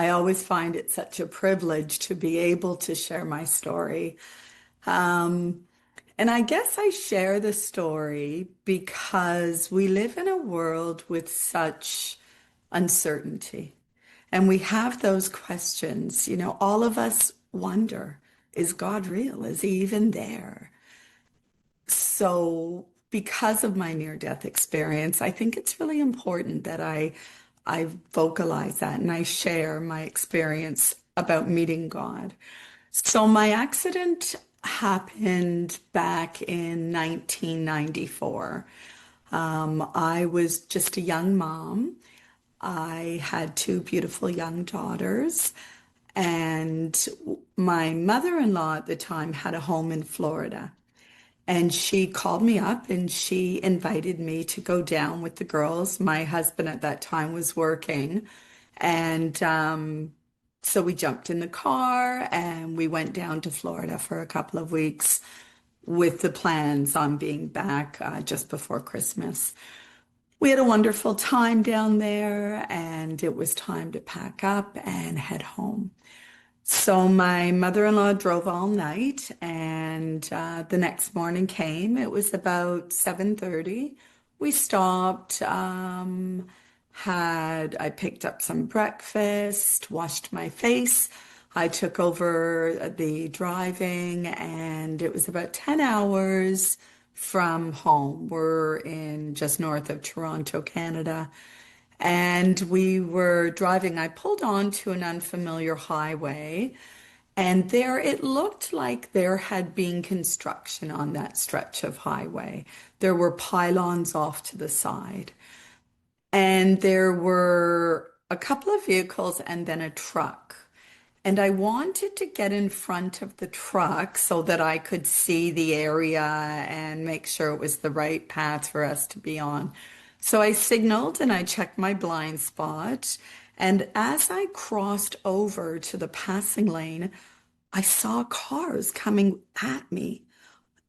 I always find it such a privilege to be able to share my story. Um, and I guess I share the story because we live in a world with such uncertainty. And we have those questions. All of us wonder, is God real? Is he even there? So, because of my near-death experience, I think it's really important that I vocalize that and I share my experience about meeting God. So, my accident happened back in 1994. I was just a young mom. I had two beautiful young daughters, and my mother-in-law at the time had a home in Florida. And she called me up and she invited me to go down with the girls. My husband at that time was working. And so we jumped in the car and we went down to Florida for a couple of weeks with the plans on being back just before Christmas. We had a wonderful time down there and it was time to pack up and head home. So my mother-in-law drove all night and the next morning came. It was about 7:30. We stopped, I picked up some breakfast, washed my face. I took over the driving and it was about 10 hours from home. We're in just north of Toronto, Canada. And we were driving. I pulled onto an unfamiliar highway, and there it looked like there had been construction on that stretch of highway. There were pylons off to the side, and there were a couple of vehicles and then a truck. And I wanted to get in front of the truck so that I could see the area and make sure it was the right path for us to be on. So I signaled and I checked my blind spot. And as I crossed over to the passing lane, I saw cars coming at me.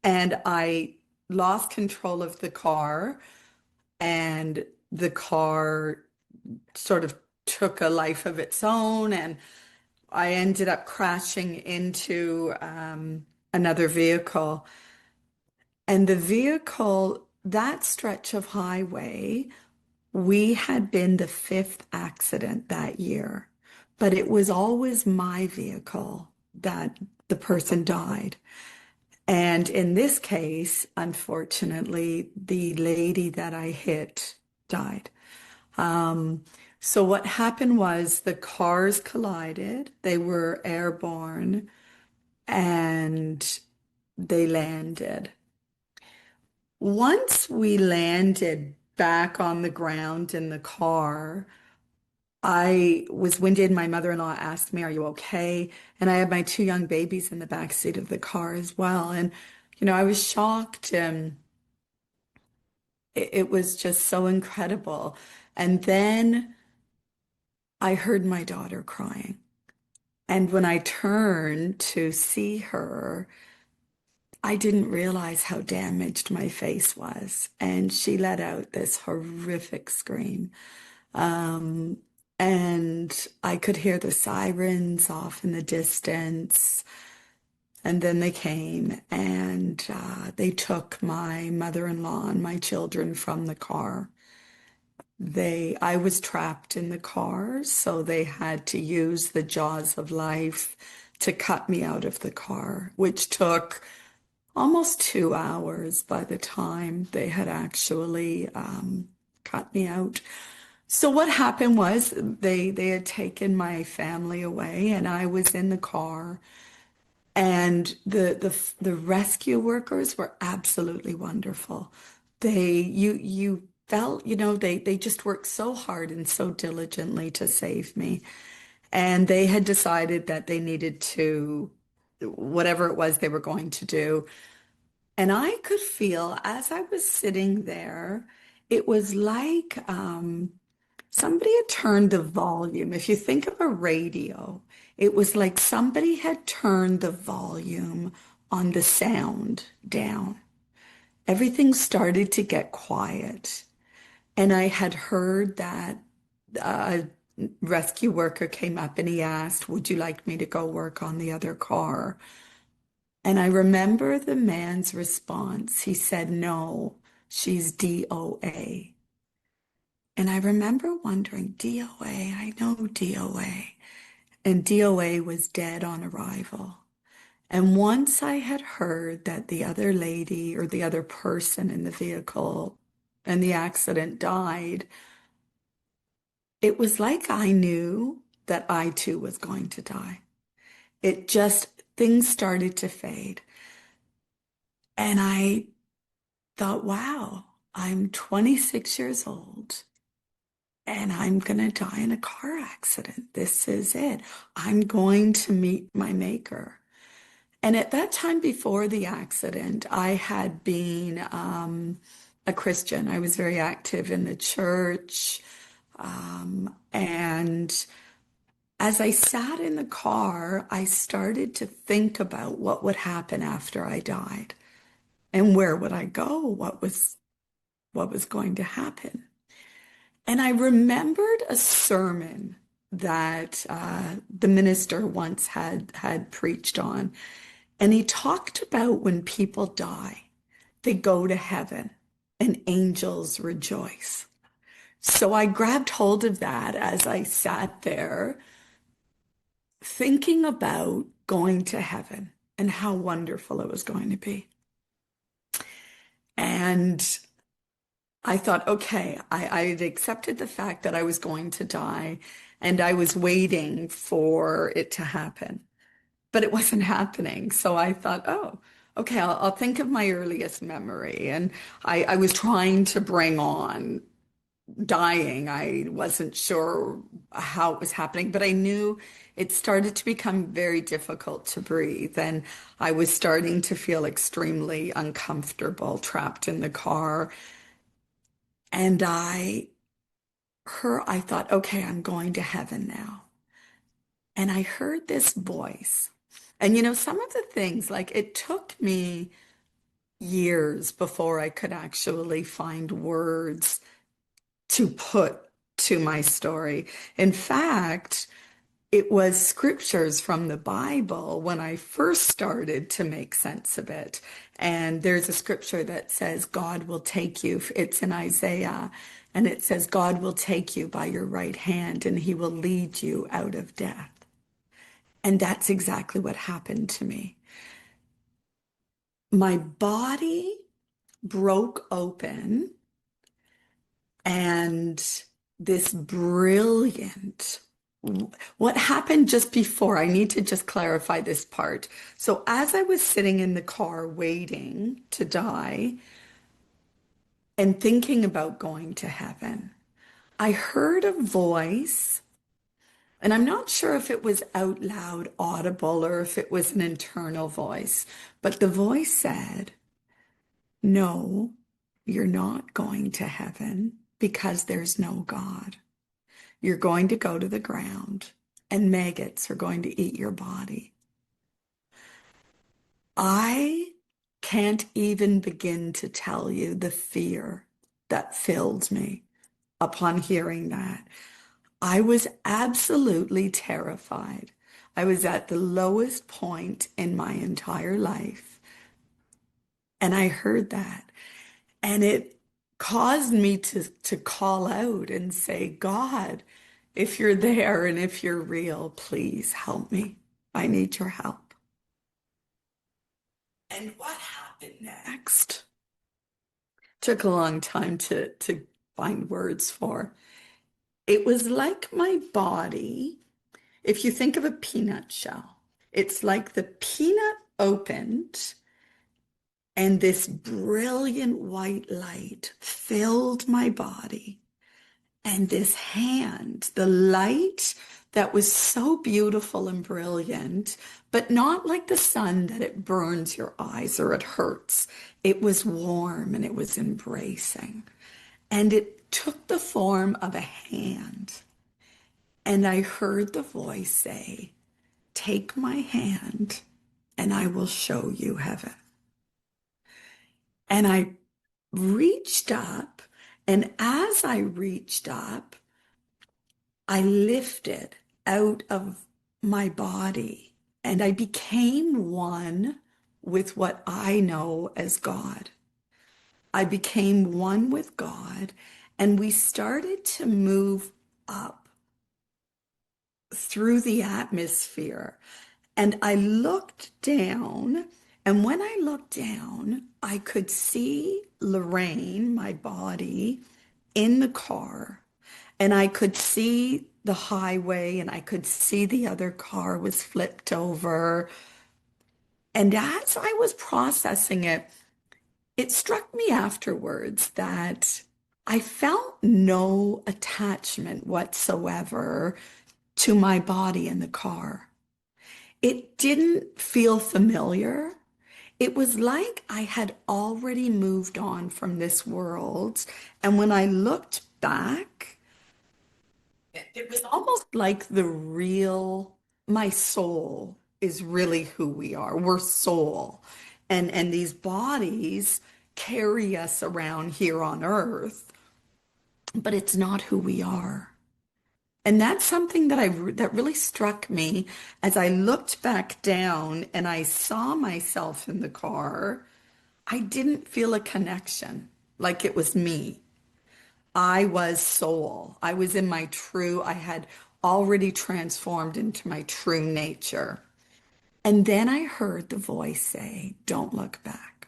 And I lost control of the car, and the car sort of took a life of its own. And I ended up crashing into another vehicle. And the vehicle, that stretch of highway, we had been the fifth accident that year, but it was always my vehicle that the person died. And in this case, unfortunately, the lady that I hit died. Um, so what happened was the cars collided, they were airborne, and they landed. Once we landed back on the ground in the car, I was winded. My mother-in-law asked me, "Are you okay?" And I had my two young babies in the back seat of the car as well. And, I was shocked and it was just so incredible. And then I heard my daughter crying. And when I turned to see her, I didn't realize how damaged my face was. And she let out this horrific scream. Um, and I could hear the sirens off in the distance. And then they came and they took my mother-in-law and my children from the car. I was trapped in the car, so they had to use the jaws of life to cut me out of the car, which took almost 2 hours by the time they had actually cut me out. So what happened was they had taken my family away, and I was in the car, and the rescue workers were absolutely wonderful. You felt, they just worked so hard and so diligently to save me. And they had decided that they needed to, whatever it was they were going to do. And I could feel as I was sitting there, it was like somebody had turned the volume. If you think of a radio, it was like somebody had turned the volume on the sound down. Everything started to get quiet. And I had heard that rescue worker came up and he asked, "Would you like me to go work on the other car?" And I remember the man's response. He said, "No, she's DOA." And I remember wondering, DOA, I know DOA. And DOA was dead on arrival. And once I had heard that the other lady or the other person in the vehicle and the accident died, it was like I knew that I too was going to die. It just, things started to fade. And I thought, wow, I'm 26 years old and I'm going to die in a car accident. This is it. I'm going to meet my maker. And at that time before the accident, I had been a Christian. I was very active in the church. And as I sat in the car, I started to think about what would happen after I died and where would I go? What was going to happen? And I remembered a sermon that the minister once had preached on. And he talked about when people die, they go to heaven and angels rejoice. So I grabbed hold of that as I sat there thinking about going to heaven and how wonderful it was going to be. And I thought, okay, I had accepted the fact that I was going to die and I was waiting for it to happen, but it wasn't happening. So I thought, oh, okay, I'll think of my earliest memory. And I was trying to bring on dying. I wasn't sure how it was happening, but I knew it started to become very difficult to breathe. And I was starting to feel extremely uncomfortable, trapped in the car. And I thought, okay, I'm going to heaven now. And I heard this voice. And some of the things, like it took me years before I could actually find words to put to my story. In fact, it was scriptures from the Bible when I first started to make sense of it. And there's a scripture that says, God will take you. It's in Isaiah. And it says, God will take you by your right hand and he will lead you out of death. And that's exactly what happened to me. My body broke open and this brilliant, what happened just before, I need to just clarify this part. So as I was sitting in the car waiting to die and thinking about going to heaven, I heard a voice, and I'm not sure if it was out loud audible or if it was an internal voice, but the voice said, no, you're not going to heaven because there's no God. You're going to go to the ground and maggots are going to eat your body. I can't even begin to tell you the fear that filled me upon hearing that. I was absolutely terrified. I was at the lowest point in my entire life. And I heard that. And it caused me to call out and say, God, if you're there and if you're real, please help me. I need your help. And what happened next? Took a long time to find words for. It was like my body, if you think of a peanut shell, it's like the peanut opened and this brilliant white light filled my body. And this hand, the light that was so beautiful and brilliant, but not like the sun that it burns your eyes or it hurts. It was warm and it was embracing. And it took the form of a hand. And I heard the voice say, take my hand and I will show you heaven. And I reached up, and as I reached up, I lifted out of my body and I became one with what I know as God. I became one with God, and we started to move up through the atmosphere. And I looked down, and when I looked down, I could see Lorraine, my body, in the car, and I could see the highway, and I could see the other car was flipped over. And as I was processing it, it struck me afterwards that I felt no attachment whatsoever to my body in the car. It didn't feel familiar. It was like I had already moved on from this world. And when I looked back, it was almost like my soul is really who we are. We're soul. And these bodies carry us around here on earth, but it's not who we are. And that's something that really struck me as I looked back down and I saw myself in the car. I didn't feel a connection like it was me. I was soul. I was in my true, I had already transformed into my true nature. And then I heard the voice say, "Don't look back."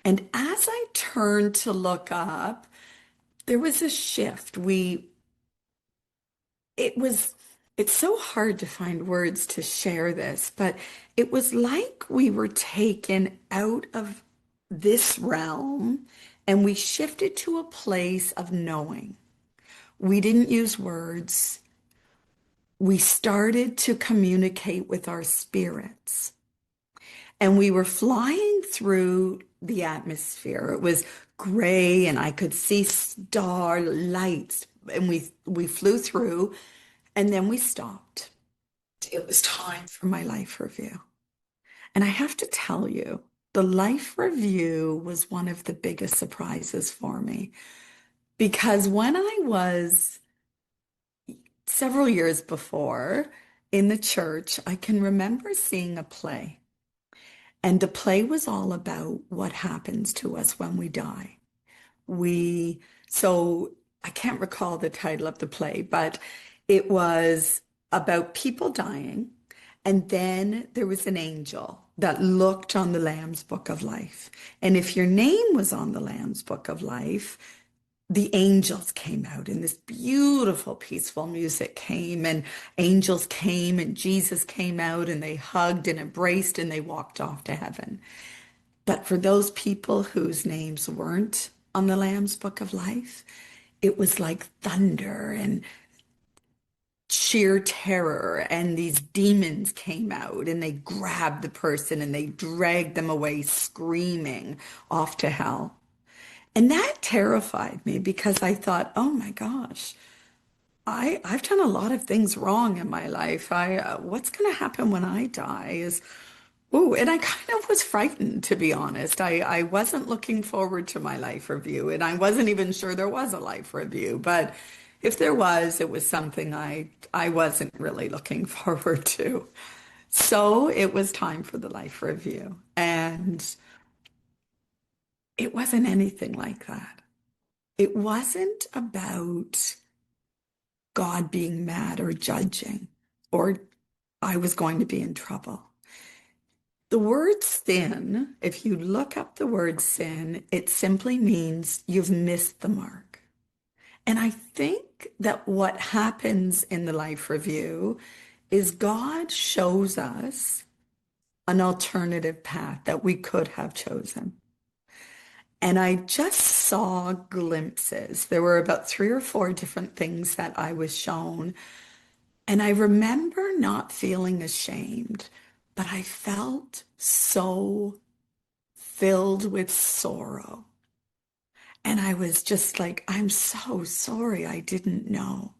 And as I turned to look up, there was a shift. It was, it's so hard to find words to share this, but it was like we were taken out of this realm and we shifted to a place of knowing. We didn't use words. We started to communicate with our spirits. And we were flying through the atmosphere. It was gray and I could see star lights. And we flew through and then we stopped. It was time for my life review. And I have to tell you, the life review was one of the biggest surprises for me because when I was several years before in the church, I can remember seeing a play. And the play was all about what happens to us when we die. We, so I can't recall the title of the play, but it was about people dying. And then there was an angel that looked on the Lamb's Book of Life. And if your name was on the Lamb's Book of Life, the angels came out and this beautiful, peaceful music came and angels came and Jesus came out and they hugged and embraced and they walked off to heaven. But for those people whose names weren't on the Lamb's Book of Life, it was like thunder and sheer terror. And these demons came out and they grabbed the person and they dragged them away screaming off to hell. And that terrified me because I thought, oh my gosh, I've done a lot of things wrong in my life. What's going to happen when I die is, oh, and I kind of was frightened, to be honest. I wasn't looking forward to my life review, and I wasn't even sure there was a life review. But if there was, it was something I wasn't really looking forward to. So it was time for the life review, and it wasn't anything like that. It wasn't about God being mad or judging, or I was going to be in trouble. The word sin, if you look up the word sin, it simply means you've missed the mark. And I think that what happens in the life review is God shows us an alternative path that we could have chosen. And I just saw glimpses. There were about 3 or 4 different things that I was shown. And I remember not feeling ashamed, but I felt so filled with sorrow. And I was just like, I'm so sorry I didn't know.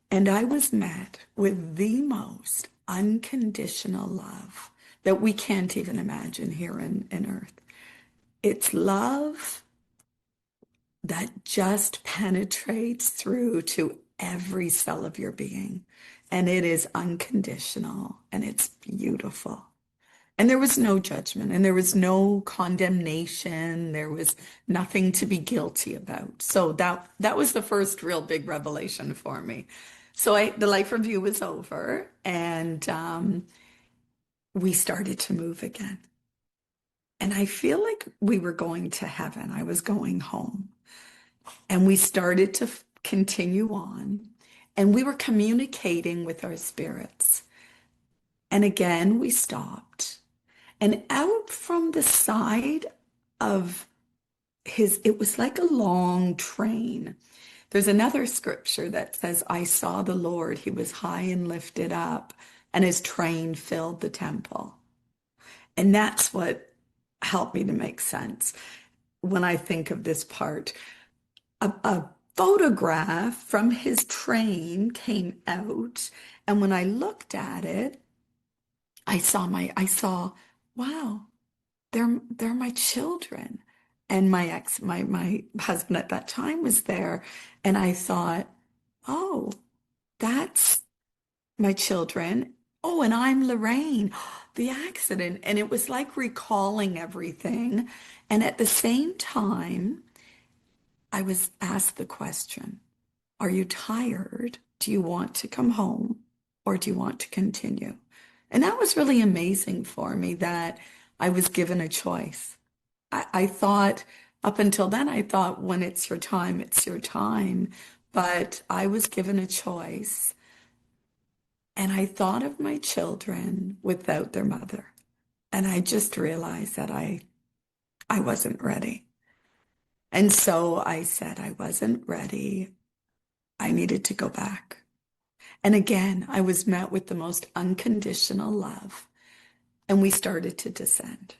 And I was met with the most unconditional love that we can't even imagine here in earth. It's love that just penetrates through to every cell of your being. And it is unconditional and it's beautiful. And there was no judgment and there was no condemnation. There was nothing to be guilty about. So that was the first real big revelation for me. So the life review was over and we started to move again. And I feel like we were going to heaven. I was going home. And we started to continue on. And we were communicating with our spirits. And again, we stopped. And out from the side of it was like a long train. There's another scripture that says, I saw the Lord, he was high and lifted up, and his train filled the temple. And that's what helped me to make sense when I think of this part. A photograph from his train came out, and when I looked at it, I saw, wow, they're my children. And my husband at that time was there. And I thought, oh, that's my children. Oh, and I'm Lorraine, the accident. And it was like recalling everything. And at the same time, I was asked the question, are you tired? Do you want to come home or do you want to continue? And that was really amazing for me that I was given a choice. I thought, up until then, I thought when it's your time, it's your time. But I was given a choice. And I thought of my children without their mother. And I just realized that I wasn't ready. And so I said I wasn't ready. I needed to go back. And again, I was met with the most unconditional love. And we started to descend.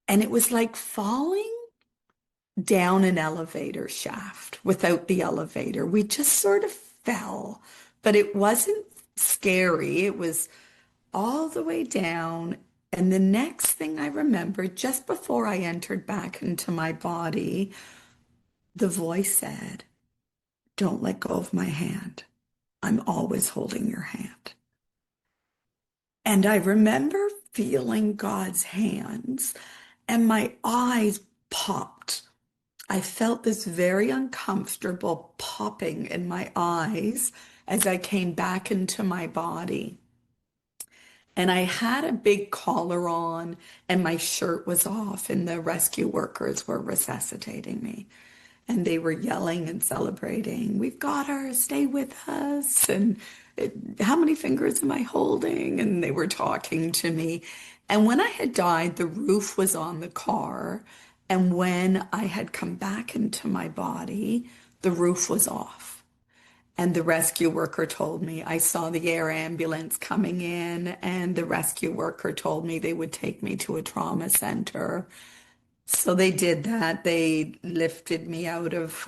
And it was like falling down an elevator shaft without the elevator. We just sort of fell, but it wasn't scary. It was all the way down. And the next thing I remember, just before I entered back into my body, the voice said, don't let go of my hand. I'm always holding your hand. And I remember feeling God's hands and my eyes popped. I felt this very uncomfortable popping in my eyes as I came back into my body. And I had a big collar on and my shirt was off and the rescue workers were resuscitating me. And they were yelling and celebrating, we've got her, stay with us. And how many fingers am I holding? And they were talking to me. And when I had died, the roof was on the car. And when I had come back into my body, the roof was off. And the rescue worker told me, I saw the air ambulance coming in, and the rescue worker told me they would take me to a trauma center. So they did that. They lifted me out of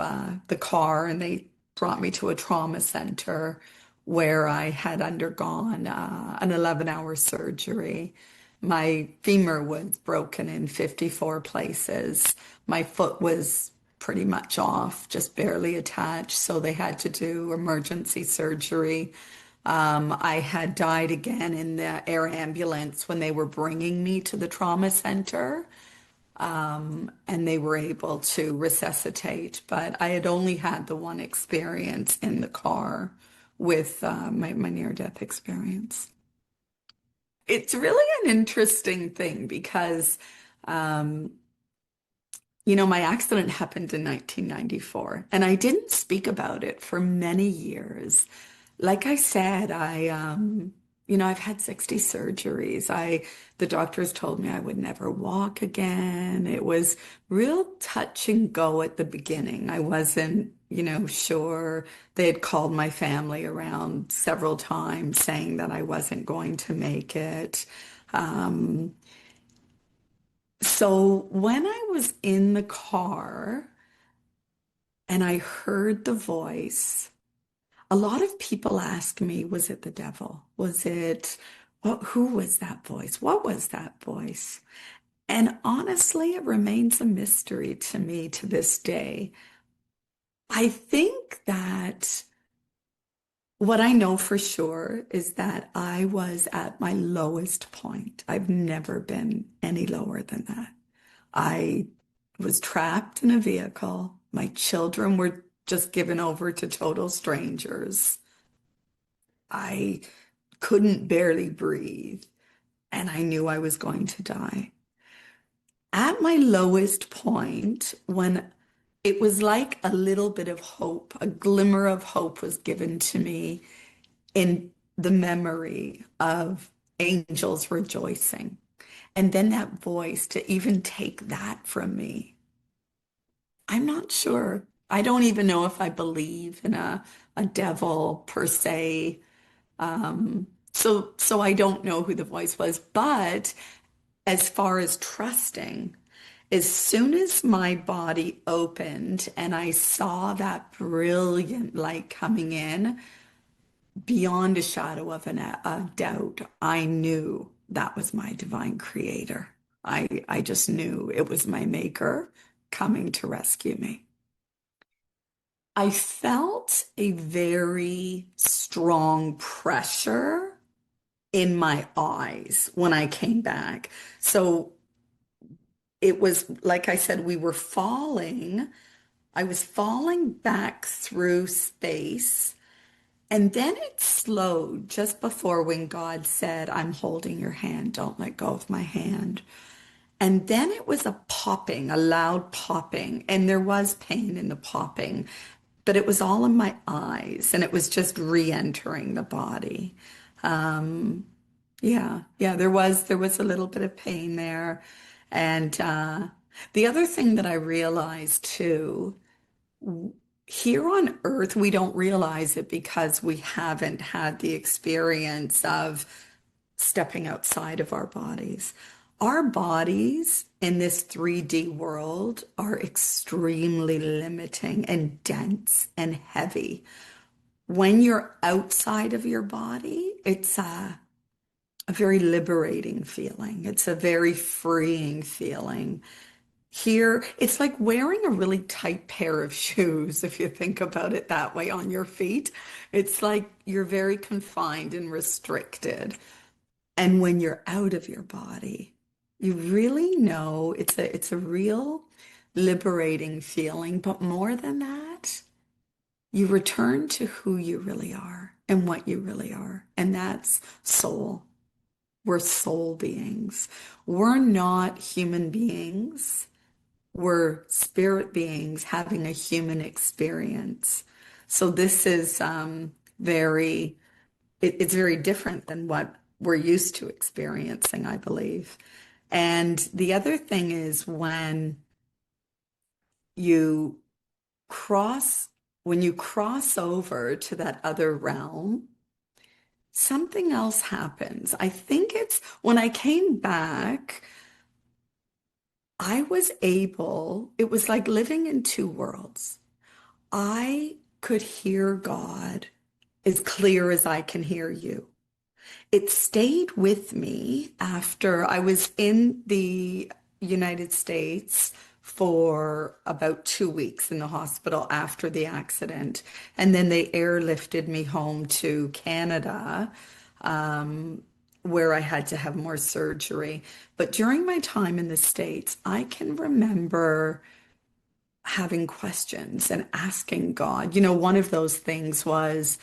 the car and they brought me to a trauma center where I had undergone an 11-hour surgery. My femur was broken in 54 places. My foot was pretty much off, just barely attached. So they had to do emergency surgery. I had died again in the air ambulance when they were bringing me to the trauma center. And they were able to resuscitate. But I had only had the one experience in the car with my near-death experience. It's really an interesting thing because, my accident happened in 1994, and I didn't speak about it for many years. Like I said, I've had 60 surgeries. The doctors told me I would never walk again. It was real touch and go at the beginning. I wasn't, sure. They had called my family around several times saying that I wasn't going to make it. Um, so when I was in the car and I heard the voice, a lot of people ask me, was it the devil? Who was that voice? What was that voice? And honestly, it remains a mystery to me to this day. I think that what I know for sure is that I was at my lowest point. I've never been any lower than that. I was trapped in a vehicle. My children were just given over to total strangers. I couldn't barely breathe, and I knew I was going to die. At my lowest point, when it was like a little bit of hope, a glimmer of hope was given to me in the memory of angels rejoicing. And then that voice to even take that from me. I'm not sure. I don't even know if I believe in a devil per se. So I don't know who the voice was. But as far as trusting, as soon as my body opened and I saw that brilliant light coming in, beyond a shadow of a doubt, I knew that was my divine creator. I just knew it was my maker coming to rescue me. I felt a very strong pressure in my eyes when I came back. So it was like I said, we were falling. I was falling back through space. And then it slowed just before when God said, I'm holding your hand, don't let go of my hand. And then it was a popping, a loud popping, and there was pain in the popping, but it was all in my eyes and it was just re-entering the body. Yeah, there was a little bit of pain there. And the other thing that I realized too, here on earth, we don't realize it because we haven't had the experience of stepping outside of our bodies. Our bodies in this 3D world are extremely limiting and dense and heavy. When you're outside of your body, it's a very liberating feeling. It's a very freeing feeling. Here, it's like wearing a really tight pair of shoes, if you think about it that way, on your feet. It's like you're very confined and restricted. And when you're out of your body, you really know it's a real liberating feeling. But more than that, you return to who you really are and what you really are. And that's soul. We're soul beings. We're not human beings. We're spirit beings having a human experience. So this is it's very different than what we're used to experiencing, I believe. And the other thing is you cross, when you cross over to that other realm, something else happens. I think it's when I came back, I was able, it was like living in two worlds. I could hear God as clear as I can hear you. It stayed with me after I was in the United States for about 2 weeks in the hospital after the accident. And then they airlifted me home to Canada, where I had to have more surgery. But during my time in the States, I can remember having questions and asking God. You know, one of those things was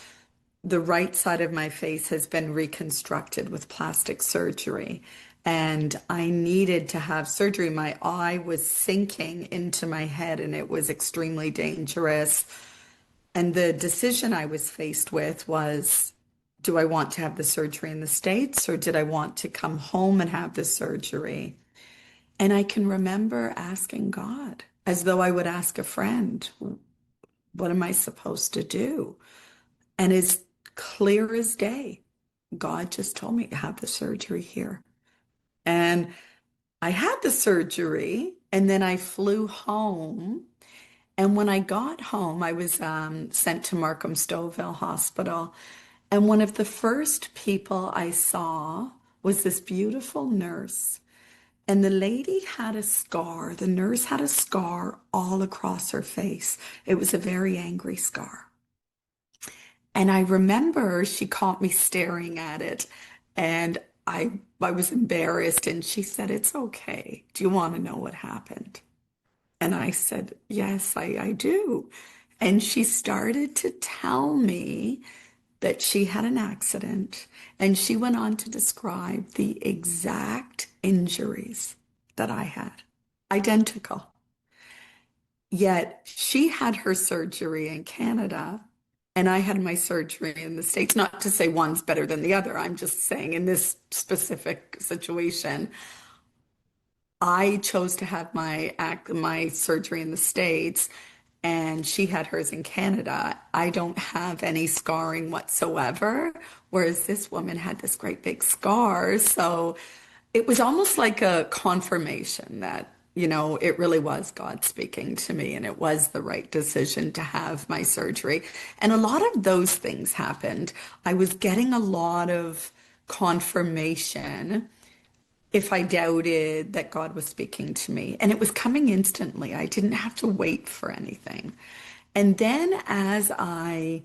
the right side of my face has been reconstructed with plastic surgery. And I needed to have surgery. My eye was sinking into my head and it was extremely dangerous. And the decision I was faced with was, do I want to have the surgery in the States or did I want to come home and have the surgery? And I can remember asking God, as though I would ask a friend, what am I supposed to do? And as clear as day, God just told me to have the surgery here. And I had the surgery and then I flew home. And when I got home, I was sent to Markham Stouffville Hospital. And one of the first people I saw was this beautiful nurse. And the lady had a scar. The nurse had a scar all across her face. It was a very angry scar. And I remember she caught me staring at it, and I was embarrassed, and she said, "It's okay. Do you want to know what happened?" And I said, "Yes, I do." And she started to tell me that she had an accident, and she went on to describe the exact injuries that I had, identical. Yet she had her surgery in Canada, and I had my surgery in the States. Not to say one's better than the other. I'm just saying in this specific situation, I chose to have my surgery in the States, and she had hers in Canada. I don't have any scarring whatsoever, whereas this woman had this great big scar. So it was almost like a confirmation that, it really was God speaking to me, and it was the right decision to have my surgery. And a lot of those things happened. I was getting a lot of confirmation if I doubted that God was speaking to me. And it was coming instantly. I didn't have to wait for anything. And then as I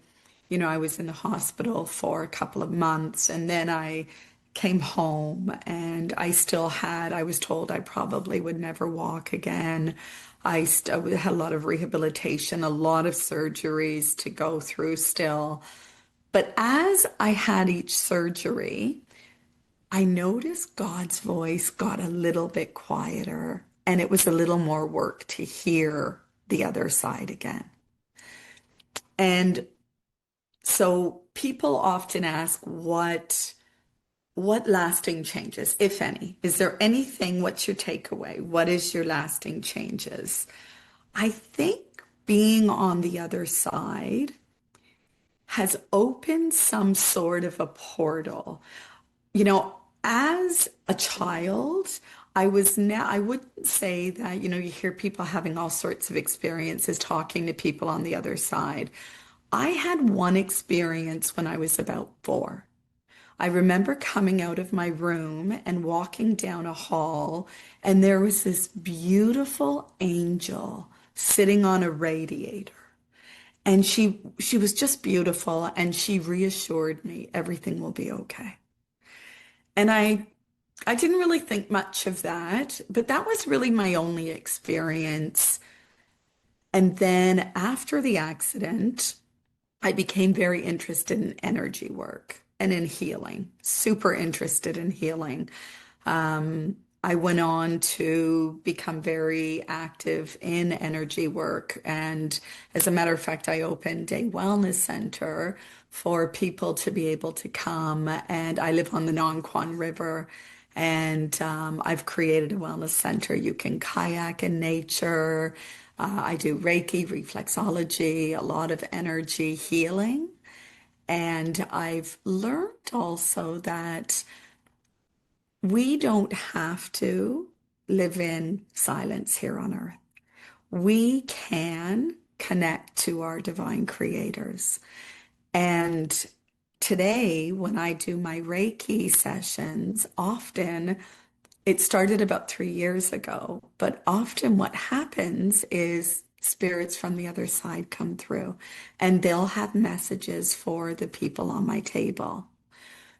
was in the hospital for a couple of months, and then I came home, and I was told I probably would never walk again. Had a lot of rehabilitation, a lot of surgeries to go through still. But as I had each surgery, I noticed God's voice got a little bit quieter, and it was a little more work to hear the other side again. And so people often ask what lasting changes, if any? Is there anything, what's your takeaway? What is your lasting changes? I think being on the other side has opened some sort of a portal. You know, as a child, I wouldn't say that, you hear people having all sorts of experiences talking to people on the other side. I had one experience when I was about 4. I remember coming out of my room and walking down a hall, and there was this beautiful angel sitting on a radiator. And she was just beautiful, and she reassured me everything will be okay. And I didn't really think much of that, but that was really my only experience. And then after the accident, I became very interested in energy work and in healing, super interested in healing. I went on to become very active in energy work. And as a matter of fact, I opened a wellness center for people to be able to come. And I live on the Nonquan River. And I've created a wellness center. You can kayak in nature. I do Reiki, reflexology, a lot of energy healing. And I've learned also that we don't have to live in silence here on earth. We can connect to our divine creators. And today, when I do my Reiki sessions, often it started about 3 years ago, but often what happens is spirits from the other side come through, and they'll have messages for the people on my table.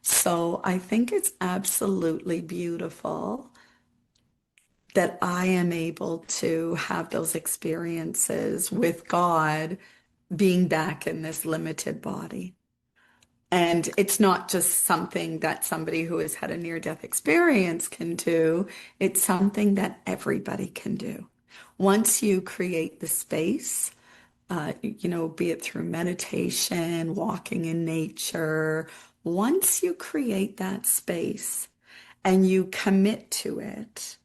So I think it's absolutely beautiful that I am able to have those experiences with God being back in this limited body. And it's not just something that somebody who has had a near-death experience can do. It's something that everybody can do. Once you create the space, be it through meditation, walking in nature, once you create that space and you commit to it,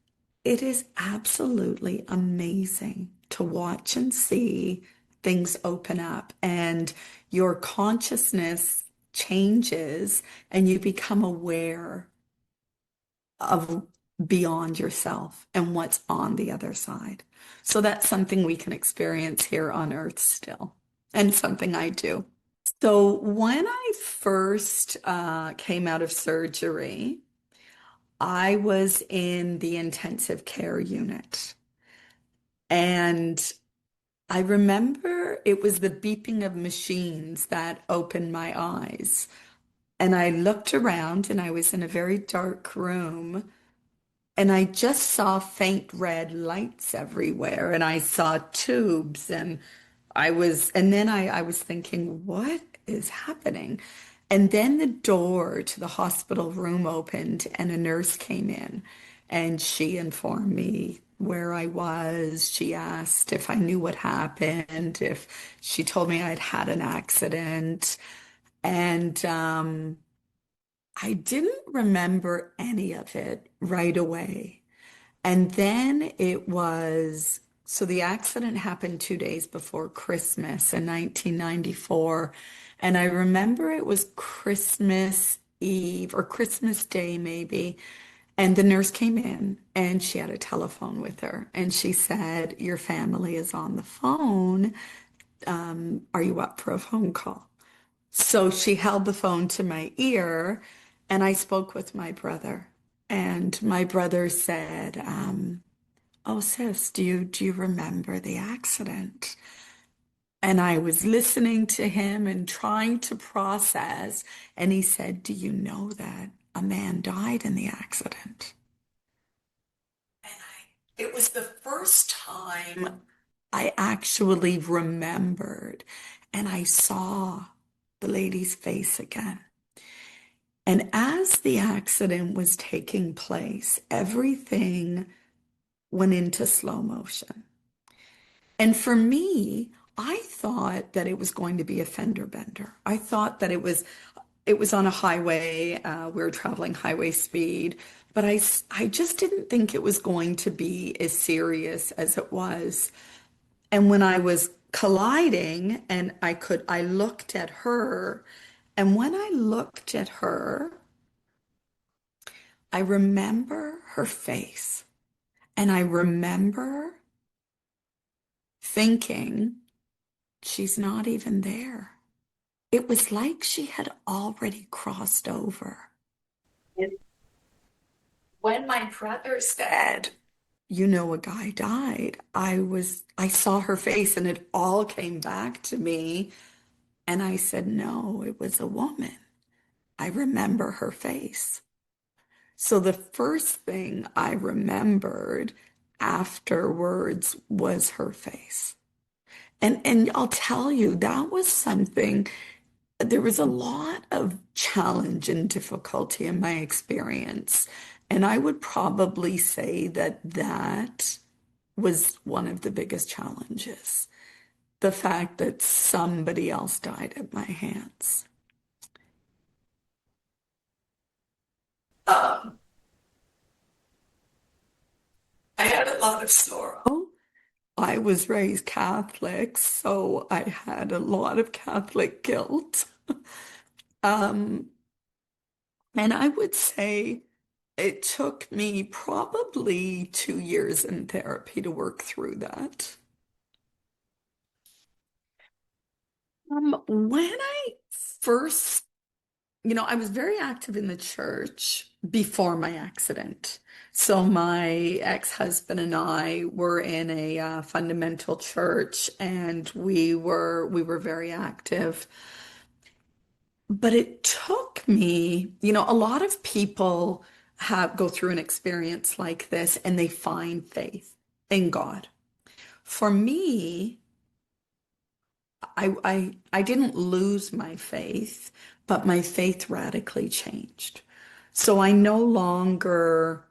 it is absolutely amazing to watch and see things open up, and your consciousness changes, and you become aware of beyond yourself and what's on the other side. So that's something we can experience here on Earth still, and something I do. So when I first came out of surgery, I was in the intensive care unit. And I remember it was the beeping of machines that opened my eyes. And I looked around and I was in a very dark room. And I just saw faint red lights everywhere, and I saw tubes, and I was thinking, what is happening? And then the door to the hospital room opened, and a nurse came in, and she informed me where I was. She asked if I knew what happened, if she told me I'd had an accident, and I didn't remember any of it right away. And then so the accident happened 2 days before Christmas in 1994. And I remember it was Christmas Eve or Christmas Day, maybe. And the nurse came in and she had a telephone with her. And she said, your family is on the phone. Are you up for a phone call? So she held the phone to my ear and I spoke with my brother. And my brother said, oh, sis, do you remember the accident? And I was listening to him and trying to process. And he said, do you know that a man died in the accident? It was the first time I actually remembered and I saw the lady's face again. And as the accident was taking place, everything went into slow motion. And for me, I thought that it was going to be a fender bender. I thought that it was on a highway. We were traveling highway speed, but I just didn't think it was going to be as serious as it was. And when I was colliding and I looked at her, and when I looked at her, I remember her face. And I remember thinking, she's not even there. It was like she had already crossed over. When my brother said, you know, a guy died, I saw her face and it all came back to me. And I said, no, it was a woman. I remember her face. So the first thing I remembered afterwards was her face. And I'll tell you, that was something, there was a lot of challenge and difficulty in my experience. And I would probably say that that was one of the biggest challenges, the fact that somebody else died at my hands. Um, I had a lot of sorrow. I was raised Catholic, so I had a lot of Catholic guilt. Um, and I would say it took me probably 2 years in therapy to work through that. When I first, I was very active in the church before my accident. So my ex-husband and I were in a fundamental church, and we were very active. But it took me, a lot of people have go through an experience like this and they find faith in God. For me, I didn't lose my faith, but my faith radically changed. So I no longer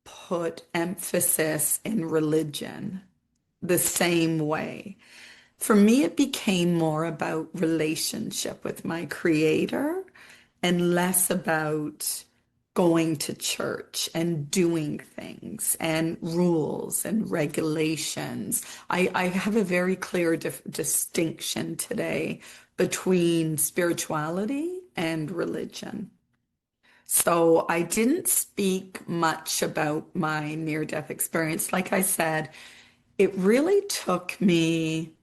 put emphasis in religion the same way. For me, it became more about relationship with my creator and less about going to church and doing things and rules and regulations. I have a very clear distinction today between spirituality and religion. So I didn't speak much about my near-death experience. Like I said, it really took me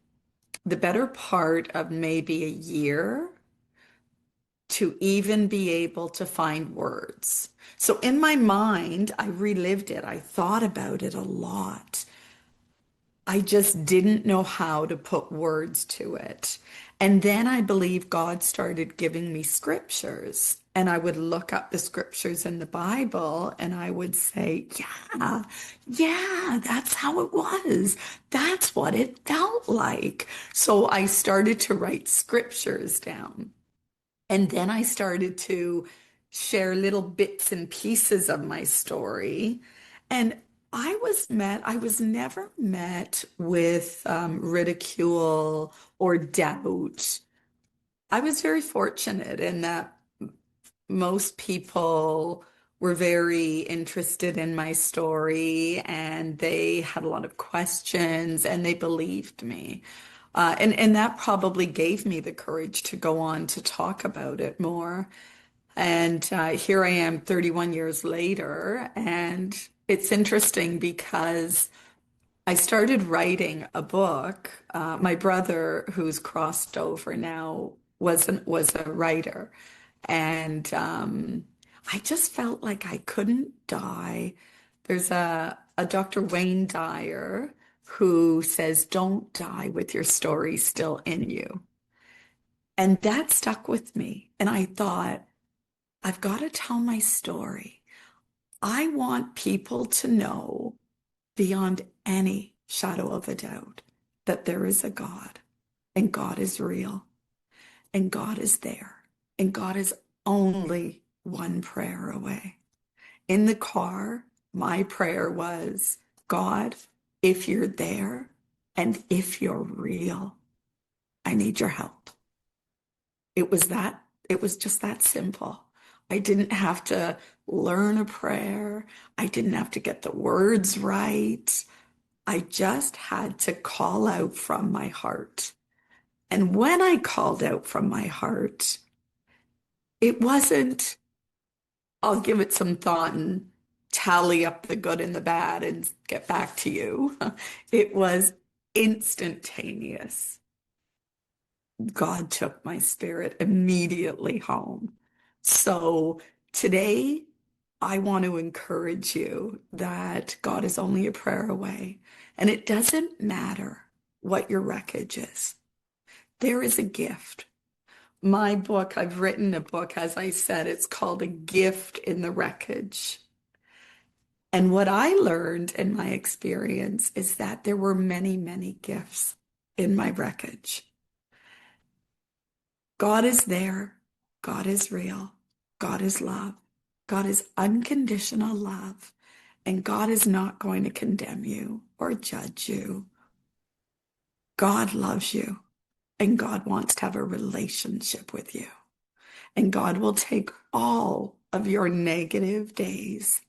the better part of maybe a year to even be able to find words. So in my mind, I relived it. I thought about it a lot. I just didn't know how to put words to it. And then I believe God started giving me scriptures. And I would look up the scriptures in the Bible and I would say, yeah, yeah, that's how it was. That's what it felt like. So I started to write scriptures down. And then I started to share little bits and pieces of my story. And I was never met with ridicule or doubt. I was very fortunate in that most people were very interested in my story and they had a lot of questions and they believed me. And that probably gave me the courage to go on to talk about it more. And here I am 31 years later. And it's interesting because I started writing a book. My brother, who's crossed over now, was a writer. And I just felt like I couldn't die. There's a Dr. Wayne Dyer who says, don't die with your story still in you. And that stuck with me. And I thought, I've got to tell my story. I want people to know beyond any shadow of a doubt that there is a God and God is real and God is there and God is only one prayer away. In the car, my prayer was, God, if you're there and if you're real, I need your help. It was just that simple. I didn't have to learn a prayer. I didn't have to get the words right. I just had to call out from my heart. And when I called out from my heart, it wasn't, I'll give it some thought and tally up the good and the bad and get back to you. It was instantaneous. God took my spirit immediately home. So today, I want to encourage you that God is only a prayer away. And it doesn't matter what your wreckage is. There is a gift. My book, I've written a book, as I said, it's called A Gift in the Wreckage. And what I learned in my experience is that there were many, many gifts in my wreckage. God is there. God is real. God is love. God is unconditional love. And God is not going to condemn you or judge you. God loves you and God wants to have a relationship with you. And God will take all of your negative days,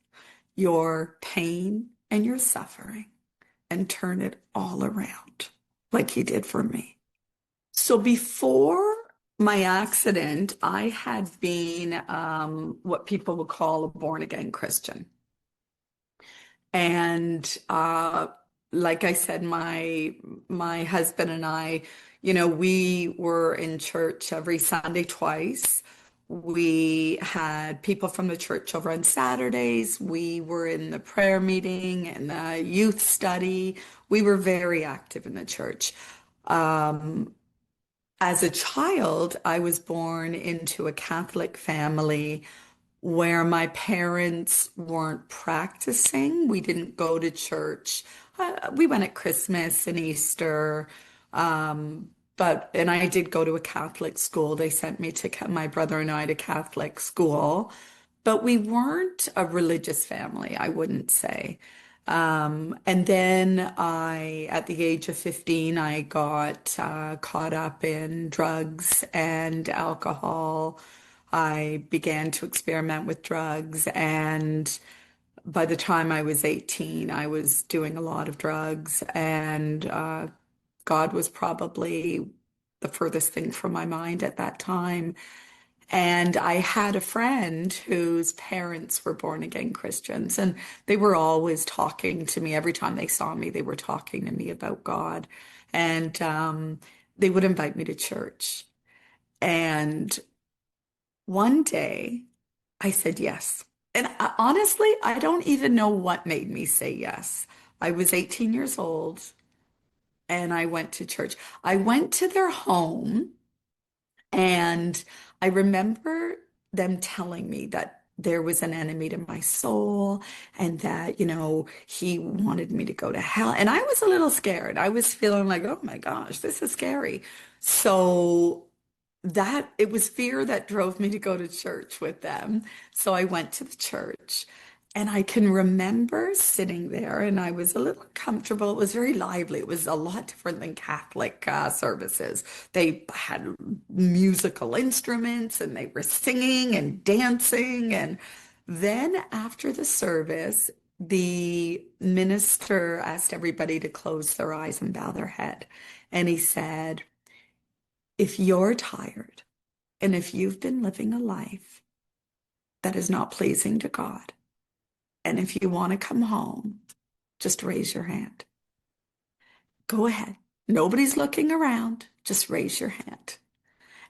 your pain and your suffering, and turn it all around like he did for me. So before my accident, I had been what people would call a born again Christian. And like I said, my husband and I, we were in church every Sunday twice. We had people from the church over on Saturdays. We were in the prayer meeting and the youth study. We were very active in the church. Um, as a child, I was born into a Catholic family where my parents weren't practicing. We didn't go to church. We went at Christmas and Easter. And I did go to a Catholic school. They sent me to my brother and I to Catholic school, but we weren't a religious family, I wouldn't say. And then at the age of 15, I got caught up in drugs and alcohol. I began to experiment with drugs, and by the time I was 18, I was doing a lot of drugs, and God was probably the furthest thing from my mind at that time. And I had a friend whose parents were born again Christians, and they were always talking to me. Every time they saw me, they were talking to me about God. And they would invite me to church. And One day I said yes. And honestly, I don't even know what made me say yes. I was 18 years old and I went to church. I went to their home and I remember them telling me that there was an enemy to my soul and that, he wanted me to go to hell. And I was a little scared. I was feeling like, oh my gosh, this is scary. So that it was fear that drove me to go to church with them. So I went to the church and I can remember sitting there and I was a little uncomfortable. It was very lively. It was a lot different than Catholic services. They had musical instruments and they were singing and dancing. And then after the service, the minister asked everybody to close their eyes and bow their head. And he said, if you're tired and if you've been living a life that is not pleasing to God, and if you want to come home, just raise your hand. Go ahead. Nobody's looking around. Just raise your hand.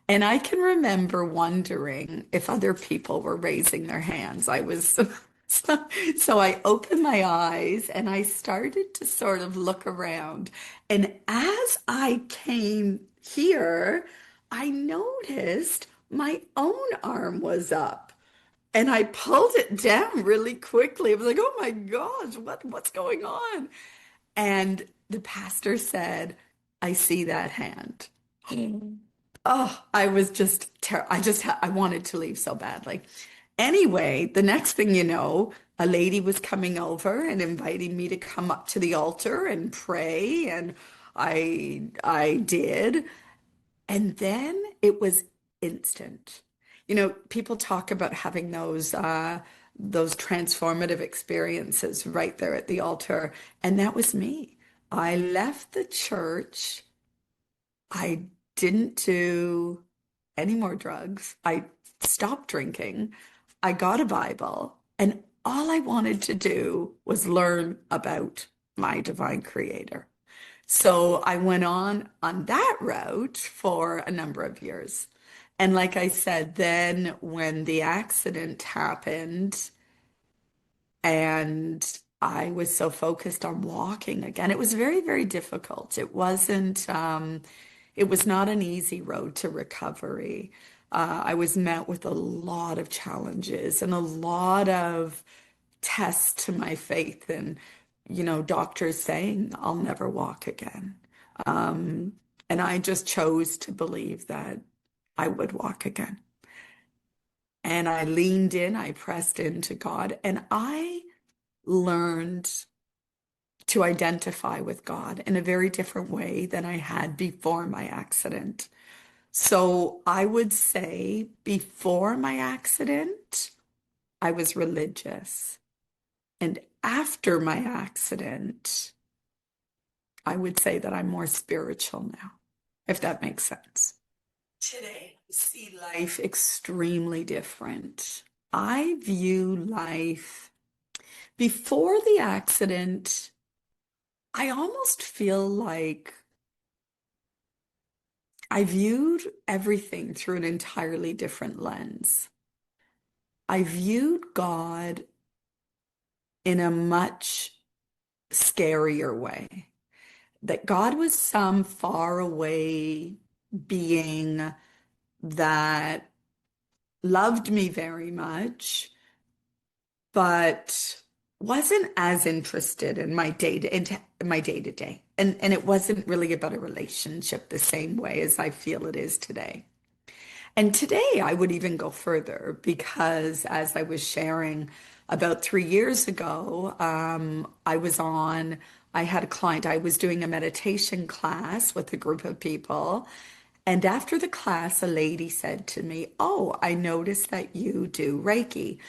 And I can remember wondering if other people were raising their hands. So I opened my eyes and I started to sort of look around. And as I came here, I noticed my own arm was up. And I pulled it down really quickly. I was like, oh my gosh, what's going on? And the pastor said, I see that hand. Oh, I was just I wanted to leave so badly. Anyway, the next thing you know, a lady was coming over and inviting me to come up to the altar and pray, and I did. And then it was instant. People talk about having those transformative experiences right there at the altar, and that was me. I left the church. I didn't do any more drugs. I stopped drinking. I got a Bible, and all I wanted to do was learn about my divine creator. So I went on that route for a number of years. And like I said, then when the accident happened and I was so focused on walking again, it was very, very difficult. It was not an easy road to recovery. I was met with a lot of challenges and a lot of tests to my faith and, doctors saying I'll never walk again. Um, and I just chose to believe that I would walk again. And I leaned in, I pressed into God, and I learned to identify with God in a very different way than I had before my accident. So I would say before my accident, I was religious. And after my accident, I would say that I'm more spiritual now, if that makes sense. Today, I see life extremely different. I view life before the accident, I almost feel like I viewed everything through an entirely different lens. I viewed God in a much scarier way. That God was some far away being that loved me very much, but wasn't as interested in my day to day. And it wasn't really about a relationship the same way as I feel it is today. And today I would even go further because as I was sharing about 3 years ago, I had a client, I was doing a meditation class with a group of people. And after the class, a lady said to me, oh, I noticed that you do Reiki.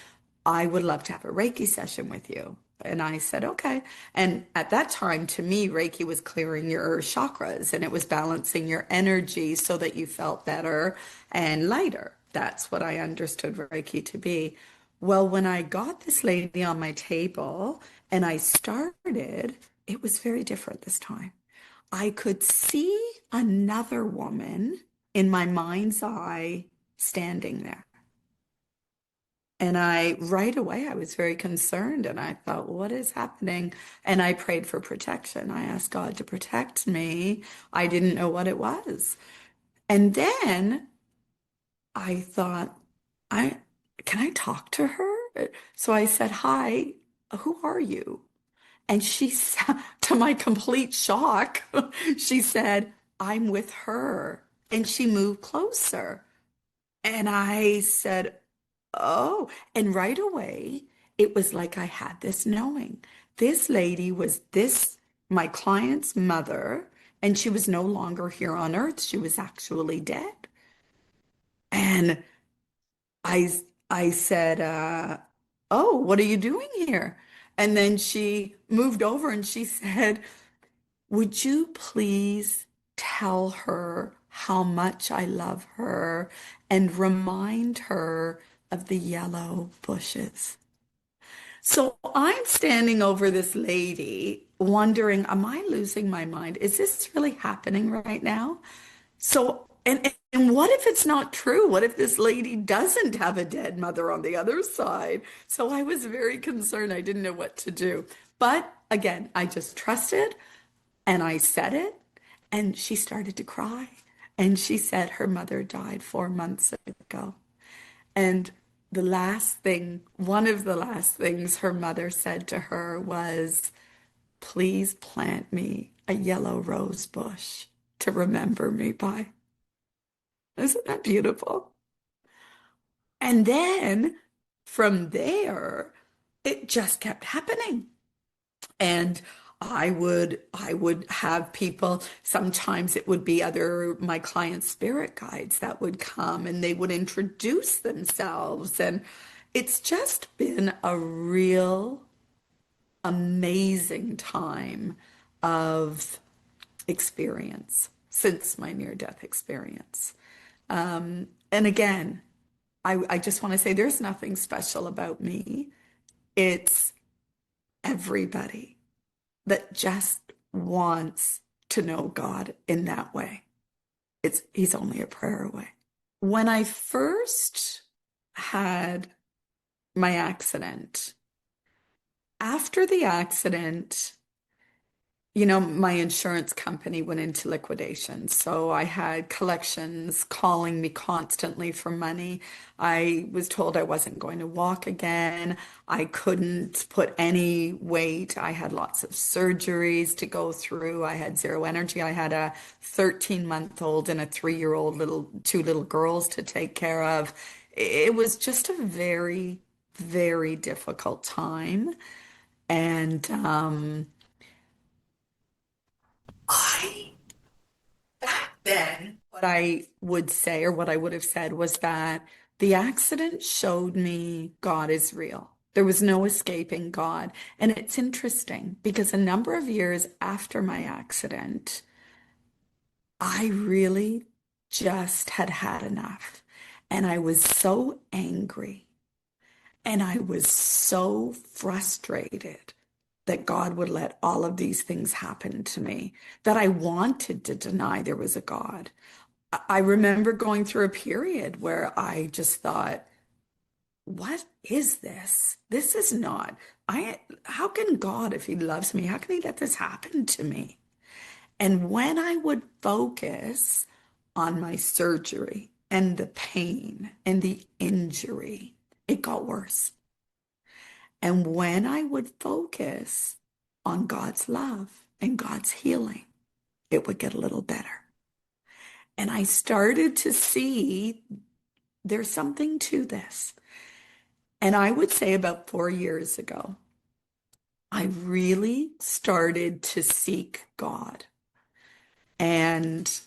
I would love to have a Reiki session with you. And I said, okay. And at that time, to me, Reiki was clearing your chakras and it was balancing your energy so that you felt better and lighter. That's what I understood Reiki to be. Well, when I got this lady on my table and I started, it was very different this time. I could see another woman in my mind's eye standing there. And right away, I was very concerned and I thought, what is happening? And I prayed for protection. I asked God to protect me. I didn't know what it was. And then I thought, I can I talk to her? So I said, "Hi, who are you?" And she said, to my complete shock, she said, "I'm with her." And she moved closer. And I said, "Oh." And right away, it was like I had this knowing. This lady was my client's mother, and she was no longer here on earth. She was actually dead. And I I said, "Oh, what are you doing here?" And then she moved over and she said, "Would you please tell her how much I love her and remind her of the yellow bushes?" So I'm standing over this lady wondering, am I losing my mind? Is this really happening right now? So, and what if it's not true? What if this lady doesn't have a dead mother on the other side? So I was very concerned. I didn't know what to do. But again, I just trusted and I said it, and she started to cry. And she said her mother died 4 months ago. And one of the last things her mother said to her was, "Please plant me a yellow rose bush to remember me by." Isn't that beautiful? And then from there, it just kept happening. And I would have people, sometimes it would be other my clients' spirit guides that would come and they would introduce themselves. And it's just been a real amazing time of experience since my near-death experience. And again, I just want to say there's nothing special about me. It's everybody that just wants to know God in that way. He's only a prayer away. When I first had my accident, after the accident, my insurance company went into liquidation. So I had collections calling me constantly for money. I was told I wasn't going to walk again. I couldn't put any weight. I had lots of surgeries to go through. I had zero energy. I had a 13-month-old and a 3-year-old two little girls to take care of. It was just a very, very difficult time. And I back then, what I would say, or what I would have said, was that the accident showed me God is real. There was no escaping God. And it's interesting because a number of years after my accident, I really just had had enough. And I was so angry and I was so frustrated that God would let all of these things happen to me that I wanted to deny there was a God. I remember going through a period where I just thought, what is this? This is not, how can God, if he loves me, how can he let this happen to me? And when I would focus on my surgery and the pain and the injury, it got worse. And when I would focus on God's love and God's healing, it would get a little better. And I started to see there's something to this. And I would say about 4 years ago, I really started to seek God and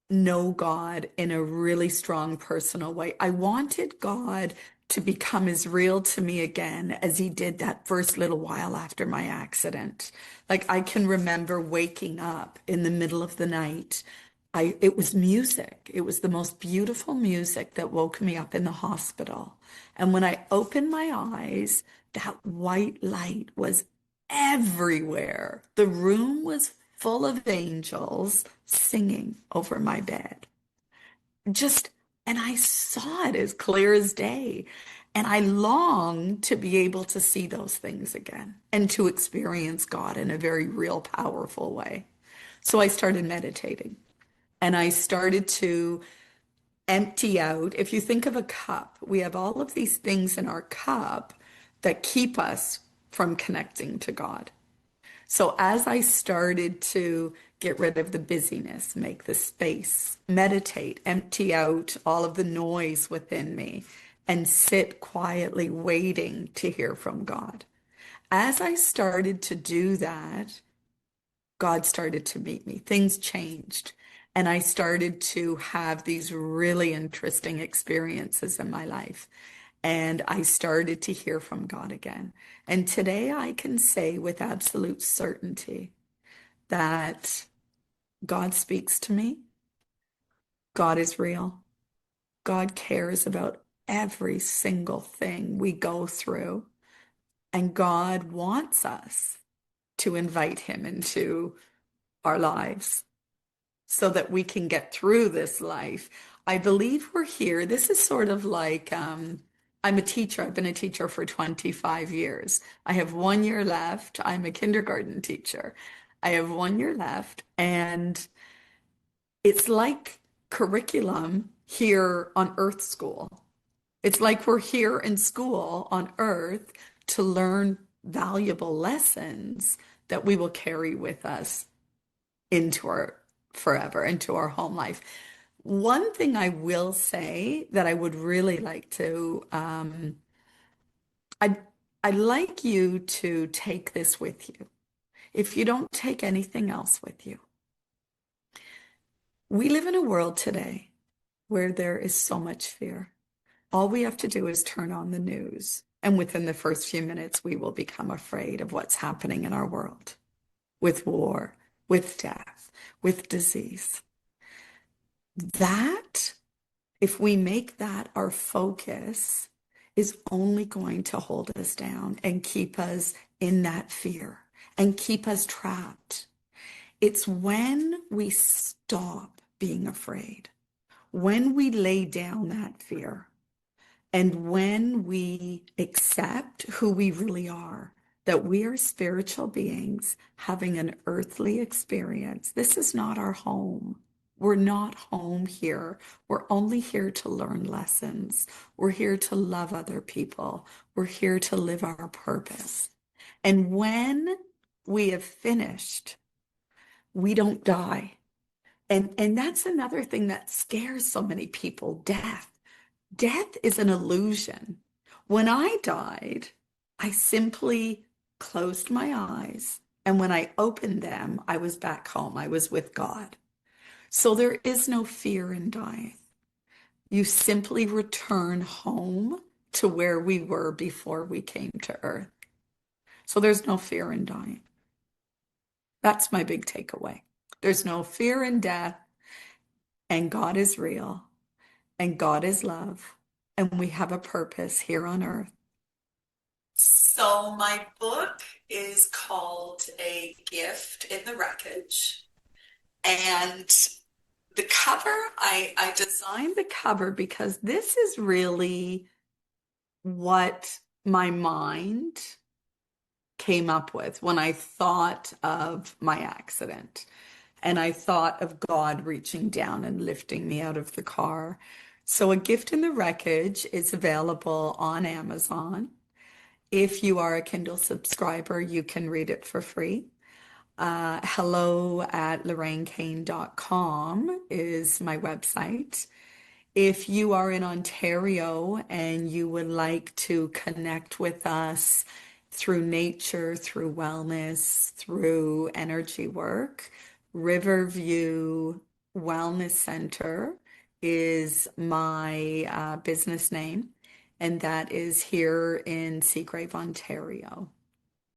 know God in a really strong personal way. I wanted God to become as real to me again as he did that first little while after my accident. Like I can remember waking up in the middle of the night. It was music. It was the most beautiful music that woke me up in the hospital. And when I opened my eyes, that white light was everywhere. The room was full of angels singing over my bed. Just, and I saw it as clear as day. And I long to be able to see those things again and to experience God in a very real, powerful way. So I started meditating and I started to empty out. If you think of a cup, we have all of these things in our cup that keep us from connecting to God. So as I started to get rid of the busyness, make the space, meditate, empty out all of the noise within me, and sit quietly waiting to hear from God. As I started to do that, God started to meet me. Things changed. And I started to have these really interesting experiences in my life. And I started to hear from God again. And today I can say with absolute certainty that God speaks to me. God is real. God cares about every single thing we go through. And God wants us to invite him into our lives so that we can get through this life. I believe we're here. This is sort of like I'm a teacher. I've been a teacher for 25 years. I have 1 year left. I'm a kindergarten teacher. I have 1 year left, and it's like curriculum here on Earth School. It's like we're here in school on Earth to learn valuable lessons that we will carry with us into our forever, into our home life. One thing I will say that I would really like to, I'd, I'd like you to take this with you. If you don't take anything else with you, we live in a world today where there is so much fear. All we have to do is turn on the news, and within the first few minutes, we will become afraid of what's happening in our world with war, with death, with disease. That, if we make that our focus, is only going to hold us down and keep us in that fear and keep us trapped. It's when we stop being afraid, when we lay down that fear, and when we accept who we really are, that we are spiritual beings having an earthly experience. This is not our home. We're not home here. We're only here to learn lessons. We're here to love other people. We're here to live our purpose. And when we have finished, we don't die. And that's another thing that scares so many people, death. Death is an illusion. When I died, I simply closed my eyes, and when I opened them, I was back home. I was with God. So there is no fear in dying. You simply return home to where we were before we came to earth. So there's no fear in dying. That's my big takeaway. There's no fear in death, and God is real, and God is love, and we have a purpose here on earth. So my book is called A Gift in the Wreckage. And the cover, I designed the cover because this is really what my mind came up with when I thought of my accident. And I thought of God reaching down and lifting me out of the car. So A Gift in the Wreckage is available on Amazon. If you are a Kindle subscriber, you can read it for free. Hello at lorrainekane.com is my website. If you are in Ontario and you would like to connect with us through nature, through wellness, through energy work, Riverview Wellness Center is my business name, and that is here in Seagrave, Ontario.